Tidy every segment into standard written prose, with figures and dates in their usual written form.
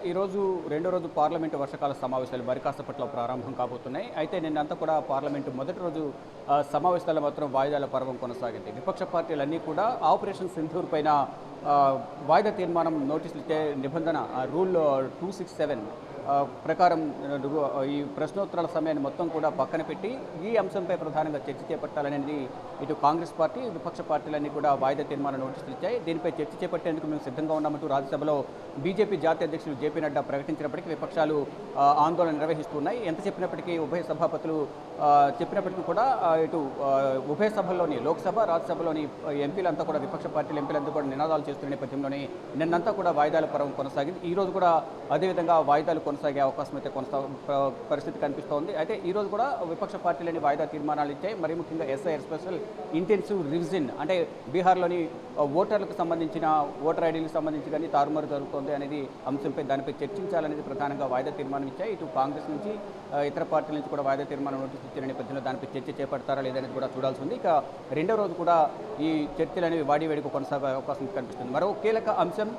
ఈరోజు రెండో రోజు పార్లమెంటు వర్షాకాల సమావేశాలు మరి కాసేపట్లో ప్రారంభం కాబోతున్నాయి. అయితే నిన్నంతా కూడా పార్లమెంటు మొదటి రోజు సమావేశాలు మాత్రం వాయిదాల పర్వం కొనసాగింది. విపక్ష పార్టీలన్నీ కూడా ఆపరేషన్ సింధూర్ పైన వాయిదా తీర్మానం నోటీసులు ఇచ్చే నిబంధన రూల్ 267 ప్రకారం ఈ ప్రశ్నోత్తరాల సమయాన్ని మొత్తం కూడా పక్కన పెట్టి ఈ అంశంపై ప్రధానంగా చర్చ చేపట్టాలనేది ఇటు కాంగ్రెస్ పార్టీ, విపక్ష పార్టీలన్నీ కూడా వాయిదా తీర్మాన నోటీసులు ఇచ్చాయి. దీనిపై చర్చ చేపట్టేందుకు మేము సిద్ధంగా ఉన్నామంటూ రాజ్యసభలో బీజేపీ జాతీయ అధ్యక్షులు జేపీ నడ్డా ప్రకటించినప్పటికీ విపక్షాలు ఆందోళన నిర్వహిస్తున్నాయి. ఎంత చెప్పినప్పటికీ ఉభయ సభాపతులు చెప్పినప్పటికీ కూడా ఇటు ఉభయ సభల్లోని లోక్సభ, రాజ్యసభలోని ఎంపీలంతా కూడా విపక్ష పార్టీల ఎంపీలంతా కూడా నినాదాలు చేస్తున్న నేపథ్యంలోనే నిన్నంతా కూడా వాయిదాల పర్వం కొనసాగింది. ఈ రోజు కూడా అదేవిధంగా వాయిదాలు కొనసాగే అవకాశం అయితే పరిస్థితి కనిపిస్తోంది. అయితే ఈ రోజు కూడా విపక్ష పార్టీలని వాయిదా తీర్మానాలు ఇచ్చాయి. మరి ముఖ్యంగా ఎస్ఐఆర్ స్పెషల్ ఇంటెన్సివ్ రివిజన్ అంటే బీహార్లోని ఓటర్లకు సంబంధించిన ఓటర్ ఐడీలకు సంబంధించి కానీ తారుమారు జరుగుతోంది అనేది అంశంపై దానిపై చర్చించాలనేది ప్రధానంగా వాయిదా తీర్మానం ఇచ్చాయి. ఇటు కాంగ్రెస్ నుంచి ఇతర పార్టీల నుంచి కూడా వాయిదా తీర్మానం నోటీసు ఇచ్చిన నేపథ్యంలో దానిపై చర్చ చేపడతారా లేదనేది కూడా చూడాల్సి ఉంది. ఇక రెండో రోజు కూడా ఈ చర్చలు అనేవి వాడివేడికి కొనసాగే అవకాశం కనిపిస్తుంది. మరో కీలక అంశం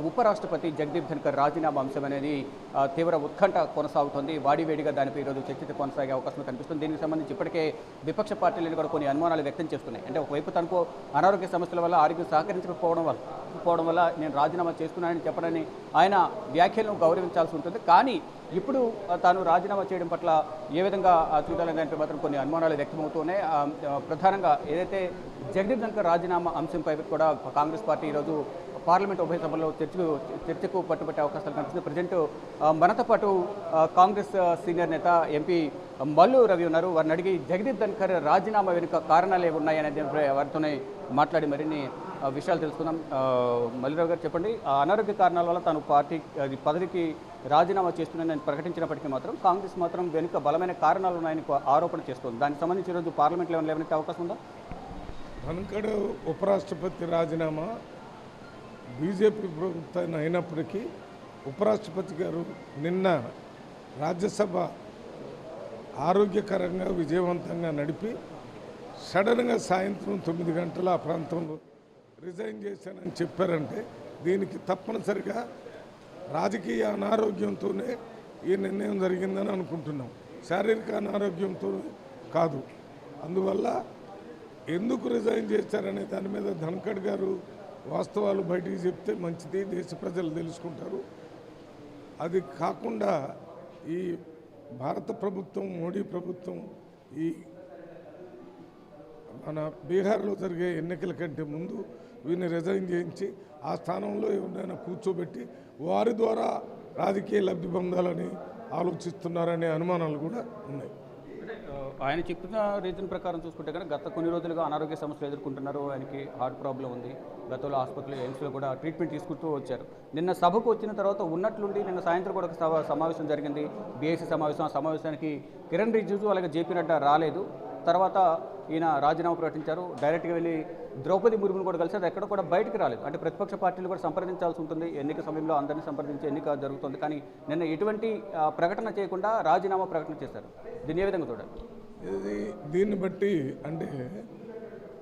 ఉపరాష్ట్రపతి జగదీప్ ధన్కర్ రాజీనామా అంశం అనేది తీవ్ర ఉత్కంఠ కొనసాగుతోంది. వాడివేడిగా దానిపై ఈరోజు చర్చ కొనసాగే అవకాశం కనిపిస్తుంది. దీనికి సంబంధించి ఇప్పటికే విపక్ష పార్టీలను కూడా కొన్ని అనుమానాలు వ్యక్తం చేస్తున్నాయి. అంటే ఒకవైపు తనకు అనారోగ్య సమస్యల వల్ల ఆరోగ్యం సహకరించకపోవడం వల్ల నేను రాజీనామా చేస్తున్నానని చెప్పడాన్ని ఆయన వ్యాఖ్యలను గౌరవించాల్సి ఉంటుంది. కానీ ఇప్పుడు తాను రాజీనామా చేయడం పట్ల ఏ విధంగా చూడాలనే దానిపై మాత్రం కొన్ని అనుమానాలు వ్యక్తమవుతున్నాయి. ప్రధానంగా ఏదైతే జగదీప్ ధన్కర్ రాజీనామా అంశంపై కూడా కాంగ్రెస్ పార్టీ ఈరోజు పార్లమెంట్ ఉభయ సభల్లో చర్చకు పట్టుబట్టే అవకాశాలు కనిపిస్తుంది. ప్రజెంట్ మనతో పాటు కాంగ్రెస్ సీనియర్ నేత ఎంపీ మల్లు రవి ఉన్నారు. వారిని అడిగి జగదీప్ ధన్కర్ రాజీనామా వెనుక కారణాలు ఏమి ఉన్నాయనేది వారితోనే మాట్లాడి మరిన్ని విషయాలు తెలుసుకుందాం. మల్లురావు గారు చెప్పండి, అనారోగ్య కారణాల వల్ల తాను పదవికి రాజీనామా చేస్తున్నానని ప్రకటించినప్పటికీ మాత్రం కాంగ్రెస్ మాత్రం వెనుక బలమైన కారణాలు ఉన్నాయని ఆరోపణ చేస్తోంది. దానికి సంబంధించి ఈరోజు పార్లమెంట్లో ఏమైనా లేవనెత్తే అవకాశం ఉందా? ధన్కర్ ఉపరాష్ట్రపతి రాజీనామా బీజేపీ ప్రభుత్వాన్ని అయినప్పటికీ ఉపరాష్ట్రపతి గారు నిన్న రాజ్యసభ ఆరోగ్యకరంగా విజయవంతంగా నడిపి సడన్గా సాయంత్రం 9 గంటల ఆ ప్రాంతంలో రిజైన్ చేశానని చెప్పారంటే దీనికి తప్పనిసరిగా రాజకీయ అనారోగ్యంతోనే ఈ నిర్ణయం జరిగిందని అనుకుంటున్నాం. శారీరక అనారోగ్యంతో కాదు. అందువల్ల ఎందుకు రిజైన్ చేశారనే దాని మీద ధన్కర్ గారు వాస్తవాలు బయటికి చెప్తే మంచిది, దేశ ప్రజలు తెలుసుకుంటారు. అది కాకుండా ఈ భారత ప్రభుత్వం, మోడీ ప్రభుత్వం ఈ మన బీహార్లో జరిగే ఎన్నికల కంటే ముందు వీరిని రిజైన్ చేయించి ఆ స్థానంలో ఎవరైనా కూర్చోబెట్టి వారి ద్వారా రాజకీయ లబ్ధి పొందాలని ఆలోచిస్తున్నారనే అనుమానాలు కూడా ఉన్నాయి. ఆయన చెప్పిన రీజన్ ప్రకారం చూసుకుంటే కనుక గత కొన్ని రోజులుగా అనారోగ్య సమస్యలు ఎదుర్కొంటున్నారు. ఆయనకి హార్ట్ ప్రాబ్లం ఉంది. గతంలో ఆసుపత్రిలో ఎయిమ్స్లో కూడా ట్రీట్మెంట్ తీసుకుంటూ వచ్చారు. నిన్న సభకు వచ్చిన తర్వాత ఉన్నట్లుండి నిన్న సాయంత్రం కూడా ఒక సమావేశం జరిగింది, బీఏసీ సమావేశం. ఆ సమావేశానికి కిరణ్ రిజిజు అలాగే జేపీ నడ్డా రాలేదు. తర్వాత ఈయన రాజీనామా ప్రకటించారు. డైరెక్ట్గా వెళ్ళి ద్రౌపది ముర్మును కూడా కలిసి ఎక్కడ కూడా బయటికి రాలేదు. అంటే ప్రతిపక్ష పార్టీలు కూడా సంప్రదించాల్సి ఉంటుంది. ఎన్నిక సమయంలో అందరినీ సంప్రదించి ఎన్నిక జరుగుతుంది. కానీ నిన్న ఎటువంటి ప్రకటన చేయకుండా రాజీనామా ప్రకటన చేశారు. దీన్ని ఏ విధంగా చూడాలి? దీన్ని బట్టి అంటే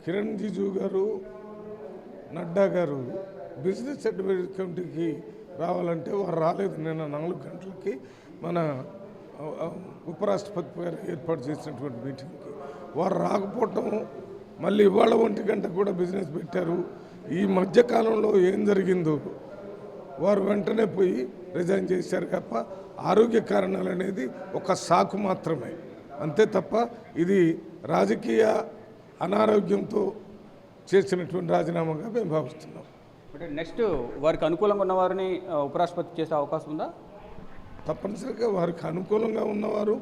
కిరణ్ రిజిజు గారు, నడ్డా గారు బిజినెస్ అడ్వైజరీ కమిటీకి రావాలంటే వారు రాలేదు. నిన్న 4 గంటలకి మన ఉపరాష్ట్రపతి గారు ఏర్పాటు చేసినటువంటి మీటింగ్కి వారు రాకపోవటం, మళ్ళీ ఇవాళ 1 గంట కూడా బిజినెస్ పెట్టారు. ఈ మధ్యకాలంలో ఏం జరిగిందో వారు వెంటనే పోయి రిజైన్ చేశారు తప్ప ఆరోగ్య కారణాలు అనేది ఒక సాకు మాత్రమే, అంతే తప్ప ఇది రాజకీయ అనారోగ్యంతో చేసినటువంటి రాజీనామాగా మేము భావిస్తున్నాం. అంటే నెక్స్ట్ వారికి అనుకూలంగా ఉన్నవారిని ఉపరాష్ట్రపతి చేసే అవకాశం ఉందా? తప్పనిసరిగా వారికి అనుకూలంగా ఉన్నవారు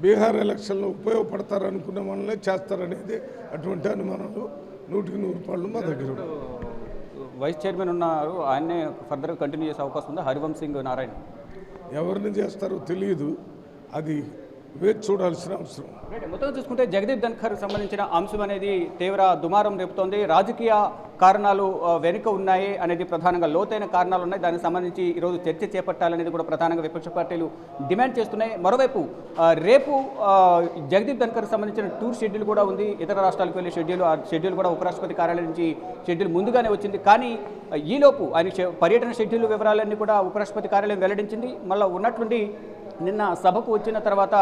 బీహార్ ఎలక్షన్లో ఉపయోగపడతారనుకున్న వాళ్ళనే చేస్తారనేది అటువంటి అనుమానాలు 100% మా దగ్గర. వైస్ చైర్మన్ ఉన్నారు, ఆయన్నే ఫర్దర్గా కంటిన్యూ చేసే అవకాశం ఉందా? హరివంశ్ సింగ్ నారాయణ ఎవరిని చేస్తారో తెలియదు. అది వేచి చూడాల్సిన అవసరం. మొత్తం చూసుకుంటే జగదీప్ ధన్ఖర్ సంబంధించిన అంశం అనేది తీవ్ర దుమారం రేపుతోంది. రాజకీయ కారణాలు వెనుక ఉన్నాయి అనేది ప్రధానంగా లోతైన కారణాలు ఉన్నాయి. దానికి సంబంధించి ఈరోజు చర్చ చేపట్టాలనేది కూడా ప్రధానంగా విపక్ష పార్టీలు డిమాండ్ చేస్తున్నాయి. మరోవైపు రేపు జగదీప్ ధన్ఖర్కి సంబంధించిన టూర్ షెడ్యూల్ కూడా ఉంది. ఇతర రాష్ట్రాలకు వెళ్ళే షెడ్యూల్, ఆ షెడ్యూల్ కూడా ఉపరాష్ట్రపతి కార్యాలయం నుంచి షెడ్యూల్ ముందుగానే వచ్చింది. కానీ ఈలోపు ఆయన పర్యటన షెడ్యూల్ వివరాలన్నీ కూడా ఉపరాష్ట్రపతి కార్యాలయం వెల్లడించింది. మళ్ళీ ఉన్నట్లుండి నిన్న సభకు వచ్చిన తర్వాత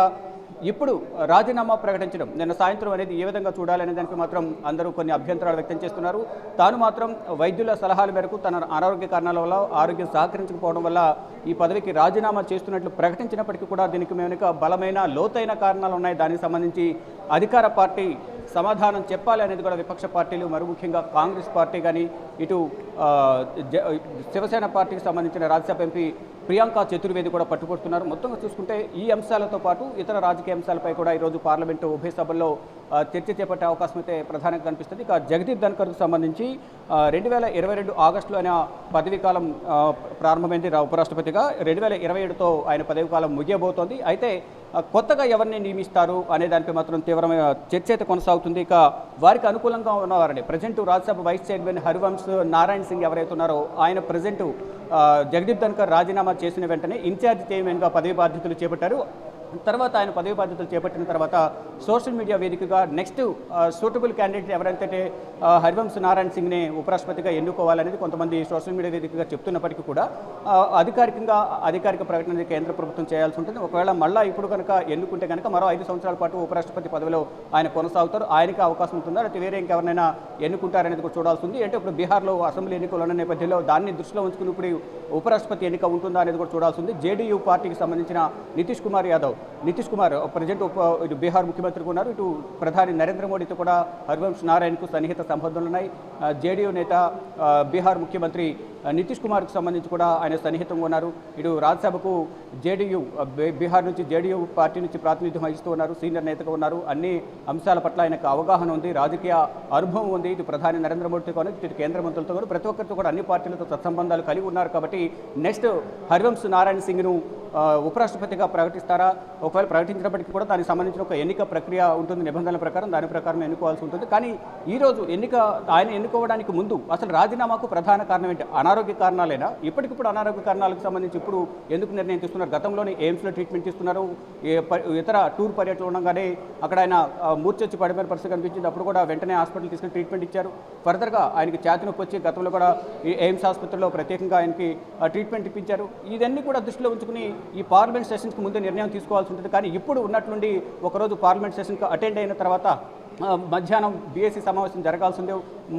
ఇప్పుడు రాజీనామా ప్రకటించడం నిన్న సాయంత్రం అనేది ఏ విధంగా చూడాలనే దానికి మాత్రం అందరూ కొన్ని అభ్యంతరాలు వ్యక్తం చేస్తున్నారు. తాను మాత్రం వైద్యుల సలహాల మేరకు తన అనారోగ్య కారణాల వల్ల ఆరోగ్యం సహకరించకపోవడం వల్ల ఈ పదవికి రాజీనామా చేస్తున్నట్లు ప్రకటించినప్పటికీ కూడా దీనికి వెనుక బలమైన లోతైన కారణాలు ఉన్నాయి. దానికి సంబంధించి అధికార పార్టీ సమాధానం చెప్పాలి అనేది కూడా విపక్ష పార్టీలు, మరి ముఖ్యంగా కాంగ్రెస్ పార్టీ కానీ ఇటు శివసేన పార్టీకి సంబంధించిన రాజ్యసభ ఎంపీ ప్రియాంక చతుర్వేది కూడా పట్టుకొస్తున్నారు. మొత్తంగా చూసుకుంటే ఈ అంశాలతో పాటు ఇతర రాజకీయ అంశాలపై కూడా ఈరోజు పార్లమెంటు ఉభయ సభల్లో చర్చ చేపట్టే అవకాశం అయితే ప్రధానంగా కనిపిస్తుంది. ఇక జగదీప్ ధన్ఖర్కు సంబంధించి 2022 ఆగస్టులో ఆయన పదవీ కాలం ప్రారంభమైంది ఉపరాష్ట్రపతిగా. 2027తో ఆయన పదవీ కాలం ముగియబోతోంది. అయితే కొత్తగా ఎవరిని నియమిస్తారు అనే దానిపై మాత్రం తీవ్రమైన చర్చ అయితే కొనసాగుతుంది. ఇక వారికి అనుకూలంగా ఉన్నవారని present Rajya Sabha vice chairman Harivansh Narayan Singh ఎవరైతే ఉన్నారో ఆయన ప్రజెంట్ జగదీప్ ధన్ఖర్ రాజీనామా చేసిన వెంటనే ఇన్ఛార్జ్ చైర్మన్గా పదవి బాధ్యతలు చేపట్టారు. తర్వాత ఆయన పదవి బాధ్యతలు చేపట్టిన తర్వాత సోషల్ మీడియా వేదికగా నెక్స్ట్ సూటబుల్ క్యాండిడేట్ ఎవరైతే హరివంశ్ నారాయణ్ సింగ్ని ఉపరాష్ట్రపతిగా ఎన్నుకోవాలనేది కొంతమంది సోషల్ మీడియా వేదికగా చెప్తున్నప్పటికీ కూడా అధికారిక ప్రకటన కేంద్ర ప్రభుత్వం చేయాల్సి ఉంటుంది. ఒకవేళ మళ్ళీ ఇప్పుడు కనుక ఎన్నుకుంటే కనుక మరో 5 సంవత్సరాల పాటు ఉపరాష్ట్రపతి పదవిలో ఆయన కొనసాగుతారు. ఆయనకి అవకాశం ఉంటుందా లేకపోతే వేరే ఇంకెవరైనా ఎన్నుకుంటారనేది కూడా చూడాల్సి ఉంది. అంటే ఇప్పుడు బీహార్లో అసెంబ్లీ ఎన్నికలు ఉన్న నేపథ్యంలో దాన్ని దృష్టిలో ఉంచుకుని ఇప్పుడు ఉపరాష్ట్రపతి ఎన్నిక ఉంటుందా అనేది కూడా చూడాల్సి ఉంది. జేడీయూ పార్టీకి సంబంధించిన నితీష్ కుమార్ ప్రజెంట్ ఇటు బీహార్ ముఖ్యమంత్రిగా ఉన్నారు. ఇటు ప్రధాని నరేంద్ర మోడీతో కూడా హరివంశ్ నారాయణ్కు సన్నిహిత సంబంధాలు ఉన్నాయి. జేడీయూ నేత బీహార్ ముఖ్యమంత్రి నితీష్ కుమార్కు సంబంధించి కూడా ఆయన సన్నిహితంగా ఉన్నారు. ఇటు రాజ్యసభకు జేడీయూ బీహార్ నుంచి జేడీయూ పార్టీ నుంచి ప్రాతినిధ్యం వహిస్తూ ఉన్నారు. సీనియర్ నేతగా ఉన్నారు. అన్ని అంశాల పట్ల ఆయనకు అవగాహన ఉంది, రాజకీయ అనుభవం ఉంది. ఇటు ప్రధాని నరేంద్ర మోడీతో కానీ ఇటు కేంద్ర మంత్రులతో కానీ ప్రతి ఒక్కరితో కూడా అన్ని పార్టీలతో సత్సంబంధాలు కలిగి ఉన్నారు. కాబట్టి నెక్స్ట్ హరివంశ్ నారాయణ్ సింగ్ను ఉపరాష్ట్రపతిగా ప్రకటిస్తారా? ఒకవేళ ప్రకటించినప్పటికీ కూడా దానికి సంబంధించిన ఒక ఎన్నిక ప్రక్రియ ఉంటుంది నిబంధనల ప్రకారం, దాని ప్రకారం ఎన్నుకోవాల్సి ఉంటుంది. కానీ ఈరోజు ఆయన ఎన్నుకోవడానికి ముందు అసలు రాజీనామాకు ప్రధాన కారణం ఏంటి? అనారోగ్య కారణాలేనా? ఇప్పటికిప్పుడు అనారోగ్య కారణాలకు సంబంధించి ఇప్పుడు ఎందుకు నిర్ణయం తీసుకున్నారు? గతంలోనే ఎయిమ్స్లో ట్రీట్మెంట్ ఇస్తున్నారు. ఇతర టూర్ పర్యటనలు ఉండగానే అక్కడ ఆయన మూర్చొచ్చి పడిపోయిన పరిస్థితి కనిపించింది. అప్పుడు కూడా వెంటనే హాస్పిటల్ తీసుకుని ట్రీట్మెంట్ ఇచ్చారు. ఫర్దర్గా ఆయనకి ఛాతీ నొప్పి వచ్చి గతంలో కూడా ఎయిమ్స్ ఆసుపత్రిలో ప్రత్యేకంగా ఆయనకి ట్రీట్మెంట్ ఇప్పించారు. ఇదన్నీ కూడా దృష్టిలో ఉంచుకుని ఈ పార్లమెంట్ సెషన్స్కి ముందే నిర్ణయం తీసుకోవాల్సి ఉంటుంది. కానీ ఇప్పుడు ఉన్నట్లుండి ఒకరోజు పార్లమెంట్ సెషన్కి అటెండ్ అయిన తర్వాత మధ్యాహ్నం బీఎస్సీ సమావేశం జరగాల్సి ఉంది.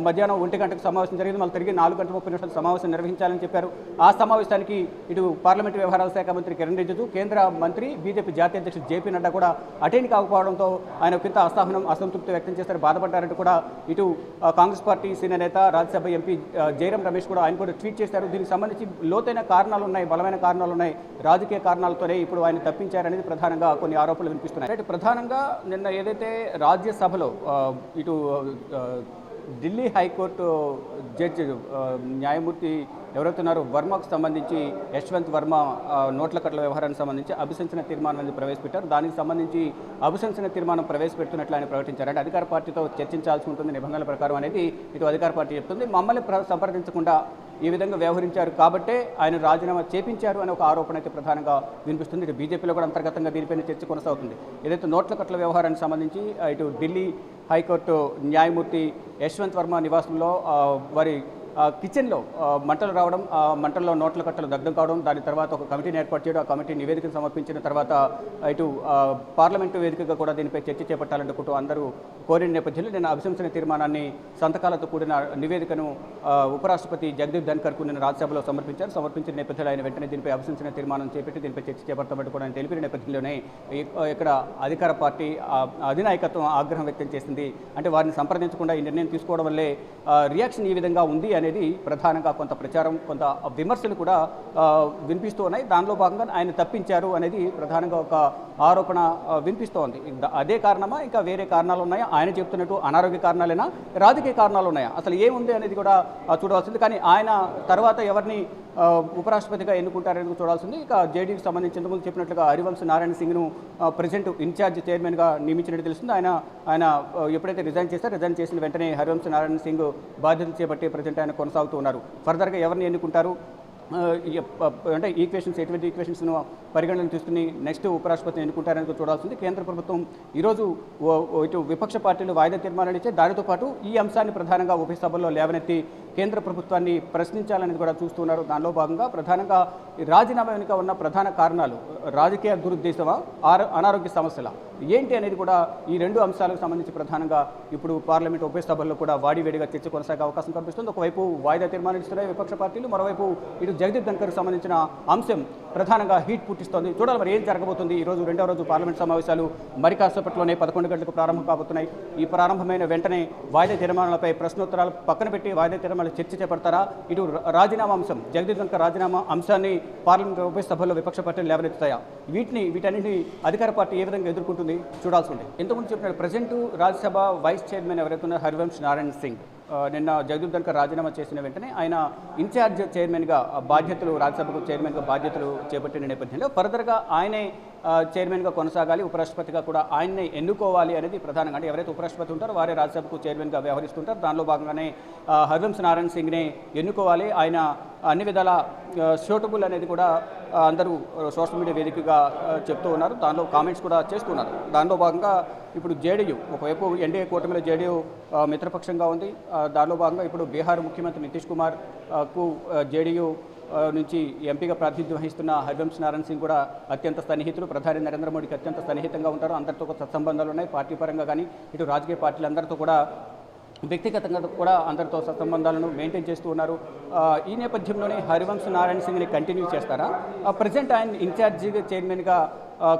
మధ్యాహ్నం 1 గంటకు సమావేశం జరిగింది. మళ్ళీ తిరిగి 4 గంటల 30 నిమిషాల సమావేశం నిర్వహించాలని చెప్పారు. ఆ సమావేశానికి ఇటు పార్లమెంటు వ్యవహారాల శాఖ మంత్రి కిరణ్ రిజిజు, కేంద్ర మంత్రి బీజేపీ జాతీయ అధ్యక్షుడు జేపీ నడ్డా కూడా అటెండ్ కాకపోవడంతో ఆయన కింద అసంతృప్తి వ్యక్తం చేస్తారు, బాధపడ్డారంటూ కూడా ఇటు కాంగ్రెస్ పార్టీ సీనియర్ నేత రాజ్యసభ ఎంపీ జైరాం రమేష్ కూడా ఆయన కూడా ట్వీట్ చేశారు. దీనికి సంబంధించి లోతైన కారణాలు ఉన్నాయి, బలమైన కారణాలు ఉన్నాయి. రాజకీయ కారణాలతోనే ఇప్పుడు ఆయన తప్పించారనేది ప్రధానంగా కొన్ని ఆరోపణలు వినిపిస్తున్నాయి. ప్రధానంగా నిన్న ఏదైతే రాజ్యసభలో ఇటు ఢిల్లీ హైకోర్టు జడ్జి న్యాయమూర్తి ఎవరైతున్నారో వర్మకు సంబంధించి యశ్వంత్ వర్మ నోట్ల కట్ల వ్యవహారానికి సంబంధించి అభిశంసన తీర్మానం అనేది ప్రవేశపెట్టారు. దానికి సంబంధించి అభిశంసన తీర్మానం ప్రవేశపెడుతున్నట్లు ఆయన ప్రకటించారు. అంటే అధికార పార్టీతో చర్చించాల్సి ఉంటుంది నిబంధనల ప్రకారం అనేది ఇటు అధికార పార్టీ చెప్తుంది. మమ్మల్ని సంప్రదించకుండా ఈ విధంగా వ్యవహరించారు కాబట్టే ఆయన రాజీనామా చేపించారు అనే ఒక ఆరోపణ అయితే ప్రధానంగా వినిపిస్తుంది. ఇటు బీజేపీలో కూడా అంతర్గతంగా దీనిపైన చర్చ కొనసాగుతుంది. ఏదైతే నోట్ల కట్ల వ్యవహారానికి సంబంధించి ఇటు ఢిల్లీ హైకోర్టు న్యాయమూర్తి యశ్వంత్ వర్మ నివాసంలో వారి కిచెన్లో మంటలు రావడం, మంటల్లో నోట్ల కట్టలు దగ్ధం కావడం, దాని తర్వాత ఒక కమిటీని ఏర్పాటు చేయడం, ఆ కమిటీ నివేదికను సమర్పించిన తర్వాత ఇటు పార్లమెంటు వేదికగా కూడా దీనిపై చర్చ చేపట్టాలంటూ అందరూ కోరిన నేపథ్యంలో నేను అభిశంసన తీర్మానాన్ని సంతకాలతో కూడిన నివేదికను ఉపరాష్ట్రపతి జగదీప్ ధన్ఖర్కు నిన్న రాజ్యసభలో సమర్పించిన నేపథ్యంలో ఆయన వెంటనే దీనిపై అభిశంసన తీర్మానం చేపట్టి దీనిపై చర్చ చేపడతామంటూ కూడా ఆయన తెలిపిన నేపథ్యంలోనే ఇక్కడ అధికార పార్టీ అధినాయకత్వం ఆగ్రహం వ్యక్తం చేసింది. అంటే వారిని సంప్రదించకుండా ఈ నిర్ణయం తీసుకోవడం వల్లే రియాక్షన్ ఈ విధంగా ఉంది అనేది ప్రధానంగా కొంత ప్రచారం, కొంత విమర్శలు కూడా వినిపిస్తూ ఉన్నాయి. దానిలో భాగంగా ఆయన తప్పించారు అనేది ప్రధానంగా ఒక ఆరోపణ వినిపిస్తోంది. అదే కారణమా ఇంకా వేరే కారణాలు ఉన్నాయా? ఆయన చెప్తున్నట్టు అనారోగ్య కారణాలైనా, రాజకీయ కారణాలు ఉన్నాయా? అసలు ఏముంది అనేది కూడా చూడవలసింది. కానీ ఆయన తర్వాత ఎవరిని ఉపరాష్ట్రపతిగా ఎన్నుకుంటారని చూడాల్సింది. ఇక జేడీయూకి సంబంధించి ఇంతకుముందు చెప్పినట్లుగా హరివంశ్ నారాయణ సింగ్ను ప్రెసిడెంట్ ఇన్ఛార్జ్ చైర్మన్గా నియమించినట్టు తెలుస్తుంది. ఆయన ఎప్పుడైతే రిజైన్ చేసిన వెంటనే హరివంశ్ నారాయణ సింగ్ బాధ్యతలు చేపట్టి ప్రెసిడెంట్ ఆయన కొనసాగుతూ ఉన్నారు. ఫర్దర్గా ఎవరిని ఎన్నుకుంటారు అంటే ఎటువంటి ఈక్వేషన్స్ను పరిగణనలు తీసుకుని నెక్స్ట్ ఉపరాష్ట్రపతిని ఎన్నుకుంటారని చూడాల్సింది. కేంద్ర ప్రభుత్వం ఈరోజు ఇటు విపక్ష పార్టీలు వాయిదా తీర్మానాలు ఇచ్చే దానితో పాటు ఈ అంశాన్ని ప్రధానంగా ఉభయ సభల్లో లేవనెత్తి కేంద్ర ప్రభుత్వాన్ని ప్రశ్నించాలని కూడా చూస్తున్నారు. దానిలో భాగంగా ప్రధానంగా రాజీనామా వెనుక ఉన్న ప్రధాన కారణాలు రాజకీయ దురుద్దేశమా, అనారోగ్య సమస్యల ఏంటి అనేది కూడా ఈ రెండు అంశాలకు సంబంధించి ప్రధానంగా ఇప్పుడు పార్లమెంట్ ఉభయ సభల్లో కూడా వాడివేడిగా చర్చ కొనసాగే అవకాశం కనిపిస్తుంది. ఒకవైపు వాయిదా తీర్మానం ఇస్తున్నాయి విపక్ష పార్టీలు, మరోవైపు ఇటు జగదీప్ ధన్కర్కి సంబంధించిన అంశం ప్రధానంగా హీట్ పుట్టిస్తోంది. చూడాలి మరి ఏం జరగబోతుంది. ఈరోజు రెండవ రోజు పార్లమెంట్ సమావేశాలు మరి కాసేపట్లోనే 11 గంటలకు ప్రారంభం కాబోతున్నాయి. ఈ ప్రారంభమైన వెంటనే వాయిదా తీర్మానాలపై ప్రశ్నోత్తరాలు పక్కన పెట్టి వాయిదా తీర్మానాలు చర్చ చేపడతారా? ఇటు రాజీనామా అంశం, జగదీప్ ధన్కర్ రాజీనామా అంశాన్ని పార్లమెంట్ ఉభయ సభల్లో విపక్ష పార్టీలు లేవనెత్తుతాయా? వీటన్నింటినీ అధికార పార్టీ ఏ విధంగా ఎదుర్కొంటుంది చూడాల్సి ఉంటుంది. ఇంతకుముందు చెప్పినట్టు ప్రెసిడెంట్ రాజ్యసభ వైస్ చైర్మన్ ఎవరైతే ఉన్నారో హరివంశ్ నారాయణ సింగ్ నిన్న జగదీప్ ధన్కర్ రాజీనామా చేసిన వెంటనే ఆయన ఇన్ఛార్జ్ చైర్మన్గా బాధ్యతలు, రాజ్యసభకు చైర్మన్గా బాధ్యతలు చేపట్టిన నేపథ్యంలో ఫర్దర్గా ఆయనే చైర్మన్గా కొనసాగాలి, ఉపరాష్ట్రపతిగా కూడా ఆయన్నే ఎన్నుకోవాలి అనేది ప్రధానంగా. అంటే ఎవరైతే ఉపరాష్ట్రపతి ఉంటారో వారే రాజ్యసభకు చైర్మన్గా వ్యవహరిస్తుంటారు. దానిలో భాగంగానే హరివంశ్ నారాయణ సింగ్నే ఎన్నుకోవాలి, ఆయన అన్ని విధాల సూటబుల్ అనేది కూడా అందరూ సోషల్ మీడియా వేదికగా చెప్తూ ఉన్నారు. దానిలో కామెంట్స్ కూడా చేస్తున్నారు. దానిలో భాగంగా ఇప్పుడు జేడీయూ ఒకవైపు ఎన్డీఏ కూటమిలో జేడీయూ మిత్రపక్షంగా ఉంది. దానిలో భాగంగా ఇప్పుడు బీహార్ ముఖ్యమంత్రి నితీష్ కుమార్కు జేడీయూ నుంచి ఎంపీగా ప్రాతినిధ్యం వహిస్తున్న హరివంశ్ నారాయణ సింగ్ కూడా అత్యంత సన్నిహితులు, ప్రధాని నరేంద్ర మోడీకి అత్యంత సన్నిహితంగా ఉంటారు. అందరితో సత్సంబంధాలు ఉన్నాయి. పార్టీ పరంగా కానీ ఇటు రాజకీయ పార్టీలందరితో కూడా వ్యక్తిగతంగా కూడా అందరితో సత్సంబంధాలను మెయింటైన్ చేస్తూ ఉన్నారు. ఈ నేపథ్యంలోనే హరివంశ్ నారాయణ సింగ్ని కంటిన్యూ చేస్తారా? ప్రజెంట్ ఆయన ఇన్ఛార్జిగా చైర్మన్గా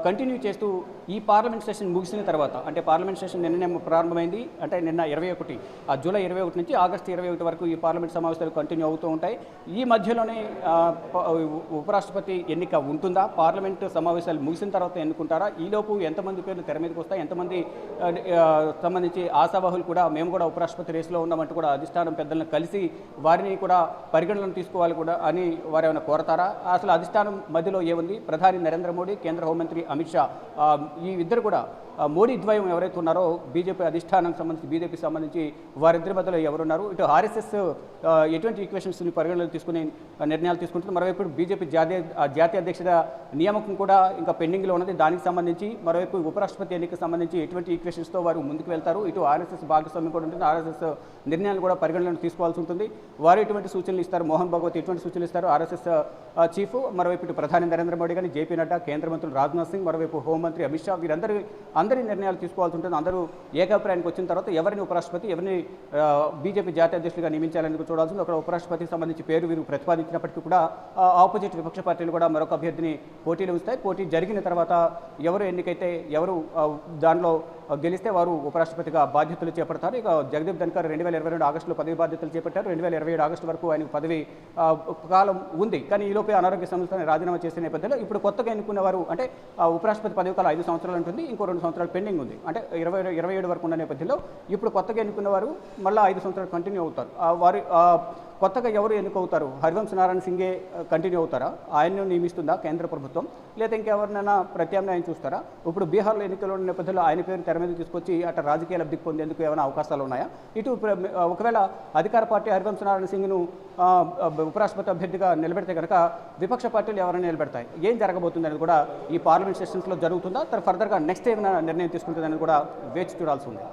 కంటిన్యూ చేస్తూ ఈ పార్లమెంట్ సెషన్ ముగిసిన తర్వాత, అంటే పార్లమెంట్ సెషన్ నిన్ననే ప్రారంభమైంది, అంటే నిన్న 21 జూలై 21 నుంచి ఆగస్టు 21 వరకు ఈ పార్లమెంట్ సమావేశాలు కంటిన్యూ అవుతూ ఉంటాయి. ఈ మధ్యలోనే ఉపరాష్ట్రపతి ఎన్నిక ఉంటుందా? పార్లమెంట్ సమావేశాలు ముగిసిన తర్వాత ఎన్నుకుంటారా? ఈలోపు ఎంతమంది పేర్లు తెర మీదకి వస్తాయి? ఎంతమంది సంబంధించి ఆశావాహులు కూడా మేము కూడా ఉపరాష్ట్రపతి రేసులో ఉన్నామంటూ కూడా అధిష్టానం పెద్దలను కలిసి వారిని కూడా పరిగణనలు తీసుకోవాలి కూడా అని వారు ఏమైనా కోరతారా? అసలు అధిష్టానం మధ్యలో ఏముంది? ప్రధాని నరేంద్ర మోడీ, కేంద్ర హోంమంత్రి అమిత్ షా, ఈ ఇద్దరు కూడా మోడీ ద్వయం ఎవరైతే ఉన్నారో బీజేపీ అధిష్టానం సంబంధించి, బీజేపీకి సంబంధించి వారిద్దరి మధ్యలో ఎవరున్నారు? ఇటు ఆర్ఎస్ఎస్ ఎటువంటి ఈక్వేషన్స్ని పరిగణనలు తీసుకుని నిర్ణయాలు తీసుకుంటుంది. మరోవైపు బీజేపీ జాతీయ అధ్యక్షుల నియామకం కూడా ఇంకా పెండింగ్లో ఉన్నది. దానికి సంబంధించి మరోవైపు ఉపరాష్ట్రపతి ఎన్నికకు సంబంధించి ఎటువంటి ఈక్వేషన్స్తో వారు ముందుకు వెళ్తారు? ఇటు ఆర్ఎస్ఎస్ భాగస్వామ్యం కూడా ఉంటుంది. ఆర్ఎస్ఎస్ నిర్ణయాలు కూడా పరిగణనలు తీసుకోవాల్సి ఉంటుంది. వారు ఎటువంటి సూచనలు ఇస్తారు? మోహన్ భగవత్ ఎటువంటి సూచనలు ఇస్తారు? ఆర్ఎస్ఎస్ చీఫ్, మరోవైపు ఇటు ప్రధాని నరేంద్ర మోడీ కానీ, జేపీ నడ్డా, కేంద్ర మంత్రులు రాజ్నాథ్ సింగ్, మరోవైపు హోంమంత్రి అమిత్ షా, అందరి నిర్ణయాలు తీసుకోవాల్సి ఉంటుంది. అందరూ ఏకాభిప్రాయానికి వచ్చిన తర్వాత ఎవరిని ఉపరాష్ట్రపతి, ఎవరిని బీజేపీ జాతీయ అధ్యక్షులుగా నియమించాలని చూడాల్సింది. ఒక ఉపరాష్ట్రపతికి సంబంధించి పేరు వీరు ప్రతిపాదించినప్పటికీ కూడా ఆపోజిట్ విపక్ష పార్టీలు కూడా మరొక అభ్యర్థిని పోటీలు ఉంచుతాయి. పోటీ జరిగిన తర్వాత ఎవరు ఎన్నికైతే, ఎవరు దానిలో గెలిస్తే వారు ఉపరాష్ట్రపతిగా బాధ్యతలు చేపడతారు. ఇక జగదీప్ ధన్కర్ 2022 ఆగస్టులో పదవి బాధ్యతలు చేపట్టారు. 2027 ఆగస్టు వరకు ఆయన పదవి కాలం ఉంది. కానీ ఈలోపే అనారోగ్య సమస్యలను రాజీనామా చేసే నేపథ్యంలో ఇప్పుడు కొత్తగా ఎన్నుకున్న వారు, అంటే ఉపరాష్ట్రపతి పదవి కాలం 5 సంవత్సరాలు ఉంటుంది, ఇంకో 2 సంవత్సరాలు పెండింగ్ ఉంది. అంటే 27 వరకు ఉన్న నేపథ్యంలో ఇప్పుడు కొత్తగా ఎన్నుకున్న వారు మళ్ళీ 5 సంవత్సరాలు కంటిన్యూ అవుతారు. వారు కొత్తగా ఎవరు ఎన్నుకవుతారు? హరివంశ్ నారాయణ సింగే కంటిన్యూ అవుతారా? ఆయన్ను నియమిస్తుందా కేంద్ర ప్రభుత్వం, లేదా ఇంకెవరినైనా ప్రత్యామ్నాయం చూస్తారా? ఇప్పుడు బీహార్లో ఎన్నికలు ఉన్న నేపథ్యంలో ఆయన పేరు తెర మీద తీసుకొచ్చి అటు రాజకీయ లబ్ధికి పొందేందుకు ఏమైనా అవకాశాలు ఉన్నాయా? ఇటు ఒకవేళ అధికార పార్టీ హరివంశ్ నారాయణ సింగ్ను ఉపరాష్ట్రపతి అభ్యర్థిగా నిలబెడితే కనుక విపక్ష పార్టీలు ఎవరైనా నిలబెడతాయి. ఏం జరగబోతుంది అనేది కూడా ఈ పార్లమెంట్ సెషన్స్లో జరుగుతుందా? ఫర్దర్గా నెక్స్ట్ ఏమైనా నిర్ణయం తీసుకుంటుంది అనేది కూడా వేచి చూడాల్సి ఉంది.